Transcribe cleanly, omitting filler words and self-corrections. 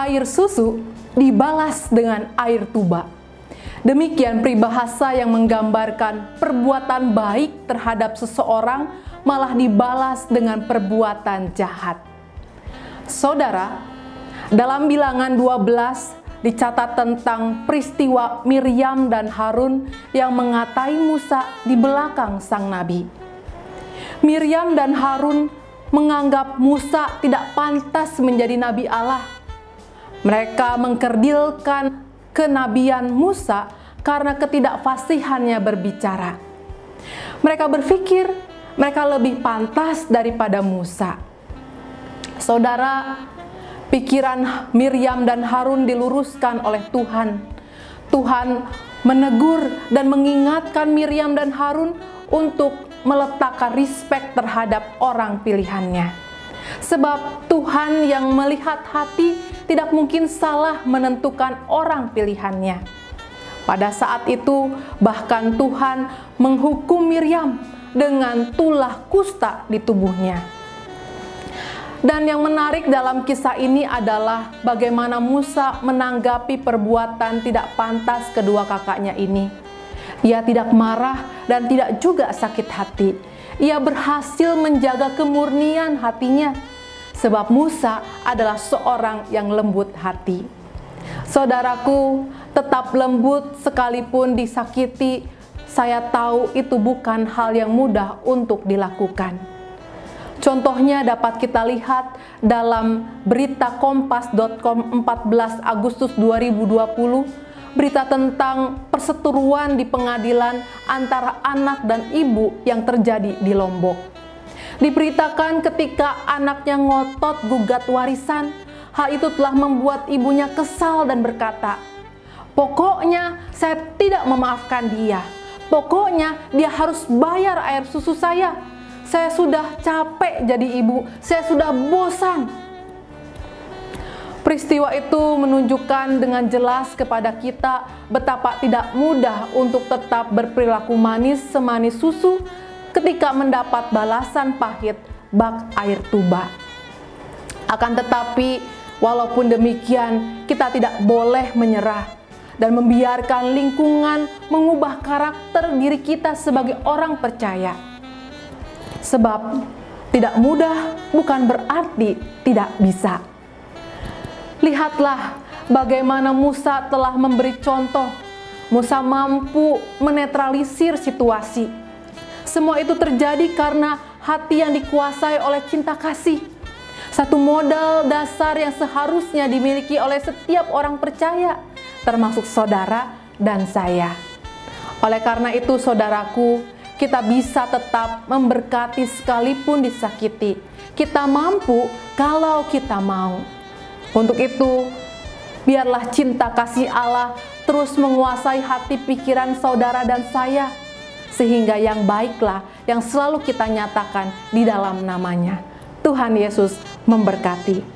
air susu dibalas dengan air tuba. Demikian peribahasa yang menggambarkan perbuatan baik terhadap seseorang malah dibalas dengan perbuatan jahat. Saudara, dalam Bilangan 12 dicatat tentang peristiwa Miriam dan Harun yang mengatai Musa di belakang sang nabi. Miriam dan Harun menganggap Musa tidak pantas menjadi nabi Allah. Mereka mengkerdilkan kenabian Musa karena ketidakfasihannya berbicara. Mereka berpikir mereka lebih pantas daripada Musa. Saudara, pikiran Miriam dan Harun diluruskan oleh Tuhan. Tuhan menegur dan mengingatkan Miriam dan Harun untuk meletakkan respek terhadap orang pilihannya. Sebab Tuhan yang melihat hati tidak mungkin salah menentukan orang pilihannya. Pada saat itu bahkan Tuhan menghukum Miriam dengan tulah kusta di tubuhnya. Dan yang menarik dalam kisah ini adalah bagaimana Musa menanggapi perbuatan tidak pantas kedua kakaknya ini. Ia tidak marah dan tidak juga sakit hati. Ia berhasil menjaga kemurnian hatinya, sebab Musa adalah seorang yang lembut hati. Saudaraku, tetap lembut sekalipun disakiti. Saya tahu itu bukan hal yang mudah untuk dilakukan. Contohnya dapat kita lihat dalam berita kompas.com 14 Agustus 2020, berita tentang perseteruan di pengadilan antara anak dan ibu yang terjadi di Lombok. Diberitakan ketika anaknya ngotot gugat warisan, hal itu telah membuat ibunya kesal dan berkata, "Pokoknya saya tidak memaafkan dia. Pokoknya dia harus bayar air susu saya. Saya sudah capek jadi ibu, saya sudah bosan." Peristiwa itu menunjukkan dengan jelas kepada kita betapa tidak mudah untuk tetap berperilaku manis semanis susu ketika mendapat balasan pahit bak air tuba. Akan tetapi, walaupun demikian, kita tidak boleh menyerah dan membiarkan lingkungan mengubah karakter diri kita sebagai orang percaya. Sebab tidak mudah bukan berarti tidak bisa. Lihatlah bagaimana Musa telah memberi contoh. Musa mampu menetralisir situasi. Semua itu terjadi karena hati yang dikuasai oleh cinta kasih. Satu modal dasar yang seharusnya dimiliki oleh setiap orang percaya, termasuk saudara dan saya. Oleh karena itu, saudaraku, kita bisa tetap memberkati sekalipun disakiti. Kita mampu kalau kita mau. Untuk itu, biarlah cinta kasih Allah terus menguasai hati pikiran saudara dan saya, sehingga yang baiklah yang selalu kita nyatakan di dalam namanya. Tuhan Yesus memberkati.